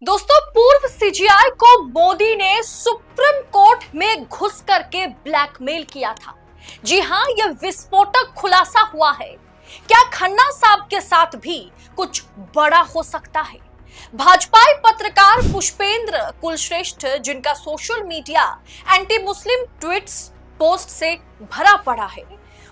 दोस्तों, पूर्व सीजीआई को मोदी ने सुप्रीम कोर्ट में घुस करके ब्लैकमेल किया था। जी हां, यह विस्फोटक खुलासा हुआ है। क्या खन्ना साहब के साथ भी कुछ बड़ा हो सकता है? भाजपाई पत्रकार पुष्पेंद्र कुलश्रेष्ठ, जिनका social media anti Muslim tweets post से भरा पड़ा है,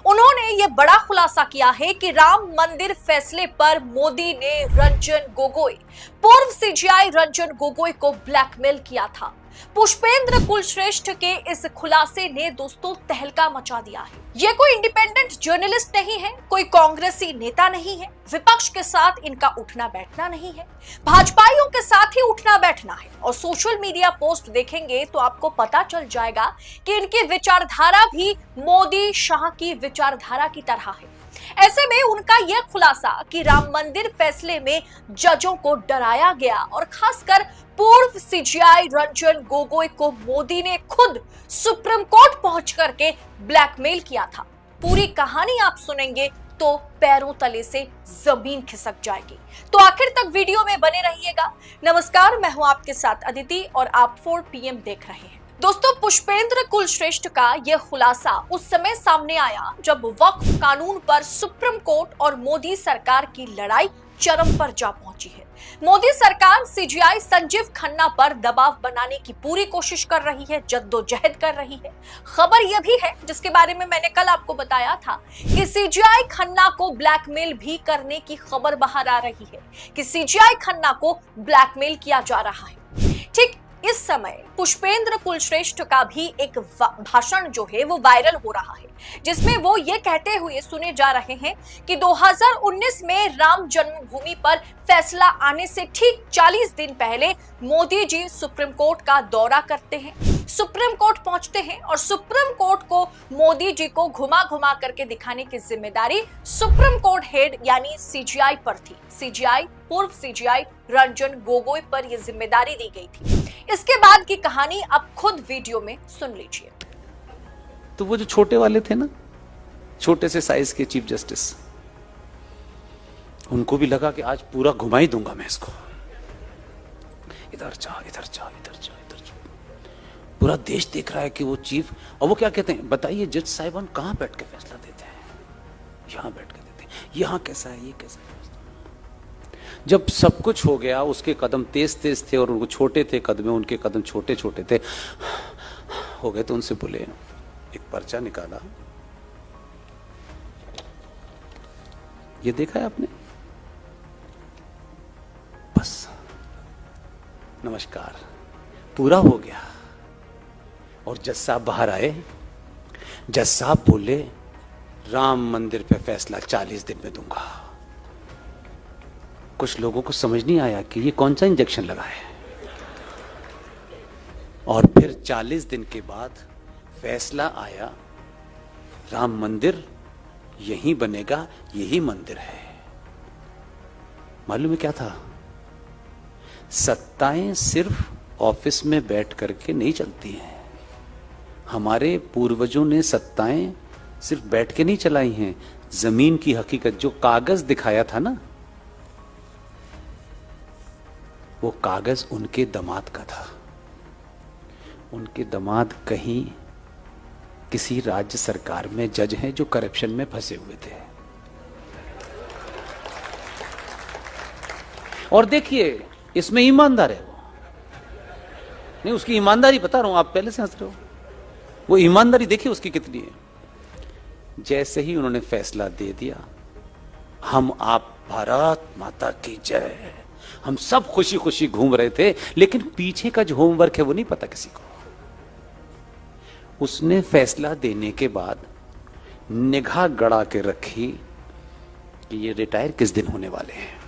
उन्होंने यह बड़ा खुलासा किया है कि राम मंदिर फैसले पर मोदी ने रंजन गोगोई, पूर्व सीजीआई रंजन गोगोई को ब्लैकमेल किया था। पुष्पेंद्र कुलश्रेष्ठ के इस खुलासे ने दोस्तों तहलका मचा दिया है। ये कोई इंडिपेंडेंट जर्नलिस्ट नहीं है, कोई कांग्रेसी नेता नहीं है, विपक्ष के साथ इनका उठना बैठना नहीं है, भाजपाइयों के साथ ही उठना बैठना है। और सोशल मीडिया पोस्ट देखेंगे तो आपको पता चल जाएगा कि इनकी विचारधारा भी मोदी शाह की विचारधारा की तरह है। ऐसे में उनका यह खुलासा कि राम मंदिर फैसले में जजों को डराया गया और खासकर पूर्व सीजीआई रंजन गोगोई को मोदी ने खुद सुप्रीम कोर्ट पहुंच करके ब्लैकमेल किया था। पूरी कहानी आप सुनेंगे तो पैरों तले से जमीन खिसक जाएगी। तो आखिर तक वीडियो में बने रहिएगा। नमस्कार, मैं हूं आपके साथ अदिति और आप 4 PM देख रहे हैं। दोस्तों, पुष्पेंद्र कुलश्रेष्ठ का यह खुलासा उस समय सामने आया जब वक्फ कानून पर सुप्रीम कोर्ट और मोदी सरकार की लड़ाई चरम पर जा पहुंची है। मोदी सरकार सीजीआई संजीव खन्ना पर दबाव बनाने की पूरी कोशिश कर रही है, जद्दोजहद कर रही है। खबर यह भी है, जिसके बारे में मैंने कल आपको बताया था, कि सीजीआई खन्ना को ब्लैकमेल भी करने की खबर बाहर आ रही है, कि सीजीआई खन्ना को ब्लैकमेल किया जा रहा है। ठीक इस समय पुष्पेंद्र कुलश्रेष्ठ का भी एक भाषण जो है वो वायरल हो रहा है, जिसमें वो ये कहते हुए सुने जा रहे हैं कि 2019 में राम जन्मभूमि पर फैसला आने से ठीक 40 दिन पहले मोदी जी सुप्रीम कोर्ट का दौरा करते हैं, सुप्रीम कोर्ट पहुंचते हैं और सुप्रीम कोर्ट को मोदी जी को घुमा घुमा करके दिखाने की जिम्मेदारी सुप्रीम कोर्ट हेड यानी सीजीआई पर थी। सीजीआई, पूर्व सीजीआई रंजन गोगोई पर यह जिम्मेदारी दी गई थी। इसके बाद की कहानी आप खुद वीडियो में सुन लीजिए। तो वो जो छोटे वाले थे ना, छोटे से साइज के चीफ जस्टिस, उनको भी लगा कि आज पूरा घुमा ही दूंगा मैं इसको। इधर जा, इधर जा, इधर जा, इधर जा। पूरा देश देख रहा है कि वो चीफ, और वो क्या कहते हैं, बताइए जज साहिबान कहां बैठ के फैसला देते हैं? यहां बैठ के देते हैं। यहां कैसा है, ये कैसा है? जब सब कुछ हो गया, उसके कदम तेज तेज थे और उनको छोटे थे कदम, उनके कदम छोटे छोटे थे हो गए, तो उनसे बोले, एक पर्चा निकाला, ये देखा है आपने? बस नमस्कार, पूरा हो गया। और जज साहब बाहर आए। जज साहब बोले, राम मंदिर पे फैसला 40 दिन में दूंगा। कुछ लोगों को समझ नहीं आया कि ये कौन सा इंजेक्शन लगा है। और फिर 40 दिन के बाद फैसला आया, राम मंदिर यहीं बनेगा, यही मंदिर है। मालूम है क्या था? सत्ताएं सिर्फ ऑफिस में बैठ करके नहीं चलती हैं। हमारे पूर्वजों ने सत्ताएं सिर्फ बैठ के नहीं चलाई हैं। जमीन की हकीकत, जो कागज दिखाया था ना, वो कागज उनके दामाद का था। उनके दामाद कहीं किसी राज्य सरकार में जज हैं जो करप्शन में फंसे हुए थे। और देखिए, इसमें ईमानदार है वो। नहीं, उसकी ईमानदारी बता रहा हूं, आप पहले से हंस रहे हो। वो ईमानदारी देखिए उसकी कितनी है। जैसे ही उन्होंने फैसला दे दिया, हम आप भारत माता की जय, हम सब खुशी खुशी घूम रहे थे, लेकिन पीछे का जो होमवर्क है वो नहीं पता किसी को। उसने फैसला देने के बाद निगाह गड़ा के रखी कि ये रिटायर किस दिन होने वाले हैं।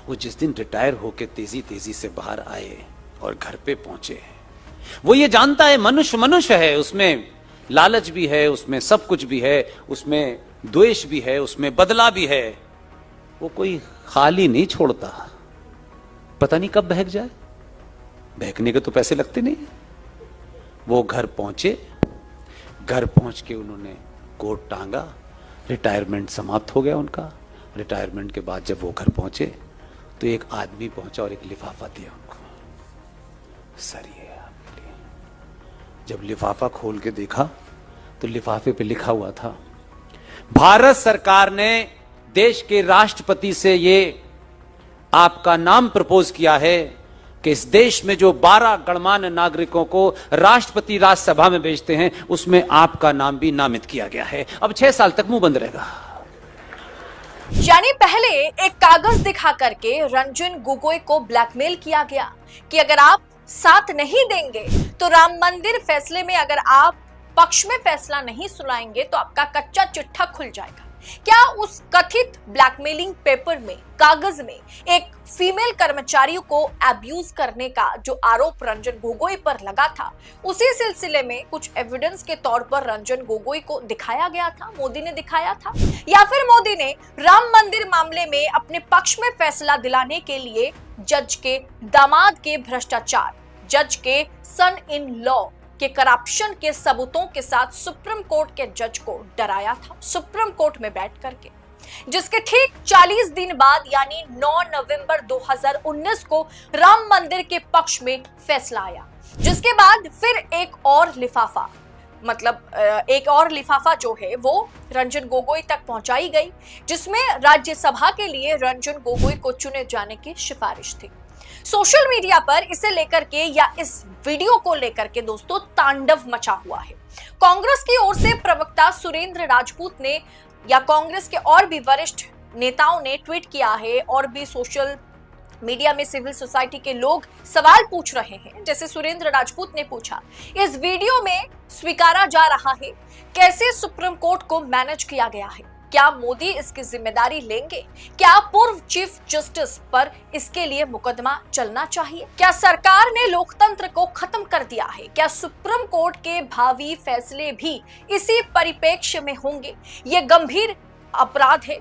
वो जिस दिन रिटायर होके तेजी तेजी से बाहर आए और घर पे पहुंचे, वो ये जानता है मनुष्य मनुष्य है, उसमें लालच भी है, उसमें सब कुछ भी है, उसमें द्वेष भी है, उसमें बदला भी है। वो कोई खाली नहीं छोड़ता। पता नहीं कब बहक जाए, बहकने के तो पैसे लगते नहीं। वो घर पहुंचे, घर पहुंच के उन्होंने कोट टांगा, रिटायरमेंट समाप्त हो गया उनका। रिटायरमेंट के बाद जब वो घर पहुंचे तो एक आदमी पहुंचा और एक लिफाफा दिया उनको। सर ये आपके लिए। जब लिफाफा खोल के देखा तो लिफाफे पे लिखा हुआ था, भारत सरकार ने देश के राष्ट्रपति से ये आपका नाम प्रपोज किया है कि इस देश में जो 12 गणमान्य नागरिकों को राष्ट्रपति राज्यसभा में भेजते हैं उसमें आपका नाम भी नामित किया गया है। अब 6 साल तक मुंह बंद रहेगा। यानी पहले एक कागज दिखा करके रंजन गोगोई को ब्लैकमेल किया गया कि अगर आप साथ नहीं देंगे तो राम मंदिर फैसले में अगर आप पक्ष में फैसला नहीं सुनाएंगे तो आपका कच्चा चिट्ठा खुल जाएगा। क्या उस कथित ब्लैकमेलिंग पेपर में, कागज में एक फीमेल कर्मचारियों को अब्यूज करने का जो आरोप रंजन गोगोई पर लगा था, उसी सिलसिले में कुछ एविडेंस के तौर पर रंजन गोगोई को दिखाया गया था, मोदी ने दिखाया था, या फिर मोदी ने राम मंदिर मामले में अपने पक्ष में फैसला दिलाने के लिए जज के दामाद के भ्रष्टाचार, जज के सन इन लॉ के करप्शन के सबूतों के साथ सुप्रीम कोर्ट के जज को डराया था, सुप्रीम कोर्ट में बैठ करके, जिसके ठीक 40 दिन बाद यानी 9 नवंबर 2019 को राम मंदिर के पक्ष में फैसला आया, जिसके बाद फिर एक और लिफाफा जो है वो रंजन गोगोई तक पहुंचाई गई, जिसमें राज्यसभा के लिए रंजन गोगोई को चुने जाने की सिफारिश थी। सोशल मीडिया पर इसे लेकर के या इस वीडियो को लेकर के दोस्तों तांडव मचा हुआ है। कांग्रेस की ओर से प्रवक्ता सुरेंद्र राजपूत ने या कांग्रेस के और भी वरिष्ठ नेताओं ने ट्वीट किया है, और भी सोशल मीडिया में सिविल सोसाइटी के लोग सवाल पूछ रहे हैं। जैसे सुरेंद्र राजपूत ने पूछा, इस वीडियो में स्वीकारा जा रहा है कैसे सुप्रीम कोर्ट को मैनेज किया गया है, क्या मोदी इसकी जिम्मेदारी लेंगे? क्या पूर्व चीफ जस्टिस पर इसके लिए मुकदमा चलना चाहिए? क्या सरकार ने लोकतंत्र को खत्म कर दिया है? क्या सुप्रीम कोर्ट के भावी फैसले भी इसी परिप्रेक्ष्य में होंगे? ये गंभीर अपराध है,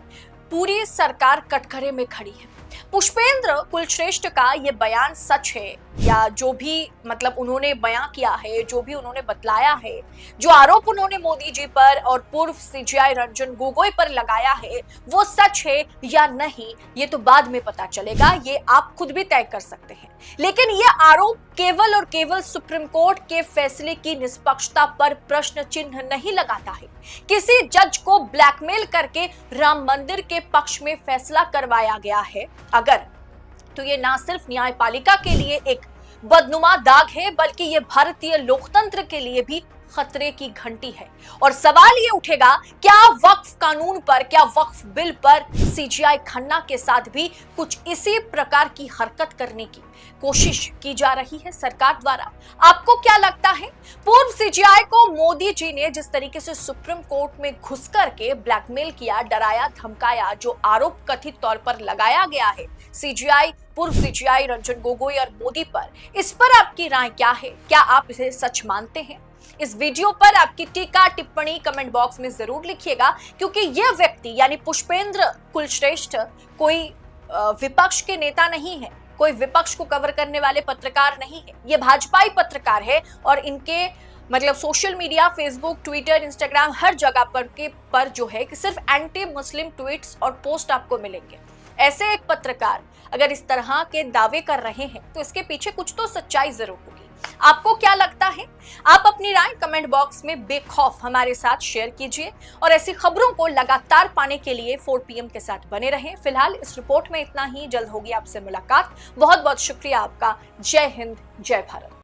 पूरी सरकार कटघरे में खड़ी है। पुष्पेंद्र कुलश्रेष्ठ का ये बयान सच है या जो भी उन्होंने बयान किया है, जो भी उन्होंने बतलाया है, जो आरोप उन्होंने मोदी जी पर और पूर्व सीजीआई रंजन गोगोई पर लगाया है, वो सच है या नहीं ये तो बाद में पता चलेगा, ये आप खुद भी तय कर सकते हैं। लेकिन ये आरोप केवल और केवल सुप्रीम कोर्ट के फैसले की निष्पक्षता पर प्रश्न चिन्ह नहीं लगाता है। किसी जज को ब्लैकमेल करके राम मंदिर के पक्ष में फैसला करवाया गया है अगर, तो ये ना सिर्फ न्यायपालिका के लिए एक बदनुमा दाग है, बल्कि ये भारतीय लोकतंत्र के लिए भी खतरे की घंटी है। और सवाल ये उठेगा, क्या वक्फ कानून पर, क्या वक्फ बिल पर सीजीआई खन्ना के साथ भी कुछ इसी प्रकार की हरकत करने की कोशिश की जा रही है सरकार द्वारा? आपको क्या लगता है? पूर्व सीजीआई को मोदी जी ने जिस तरीके से सुप्रीम कोर्ट में घुस करके ब्लैकमेल किया, डराया, धमकाया, जो आरोप कथित तौर पर लगाया गया है सीजीआई, पूर्व सीजीआई रंजन गोगोई और मोदी पर, इस पर आपकी राय क्या है? क्या आप इसे सच मानते हैं? इस वीडियो पर आपकी टीका टिप्पणी कमेंट बॉक्स में जरूर लिखिएगा, क्योंकि यह व्यक्ति यानी पुष्पेंद्र कुलश्रेष्ठ कोई विपक्ष के नेता नहीं है, कोई विपक्ष को कवर करने वाले पत्रकार नहीं है। ये भाजपाई पत्रकार है और इनके social media, Facebook, Twitter, Instagram, हर जगह पर जो है कि सिर्फ एंटी मुस्लिम ट्वीट्स और पोस्ट आपको मिलेंगे। ऐसे एक पत्रकार अगर इस तरह के दावे कर रहे हैं तो इसके पीछे कुछ तो सच्चाई जरूर होगी। आपको क्या लगता है? आप अपनी राय कमेंट बॉक्स में बेखौफ हमारे साथ शेयर कीजिए और ऐसी खबरों को लगातार पाने के लिए 4 PM के साथ बने रहें। फिलहाल इस रिपोर्ट में इतना ही, जल्द होगी आपसे मुलाकात। बहुत बहुत शुक्रिया आपका। जय हिंद, जय भारत।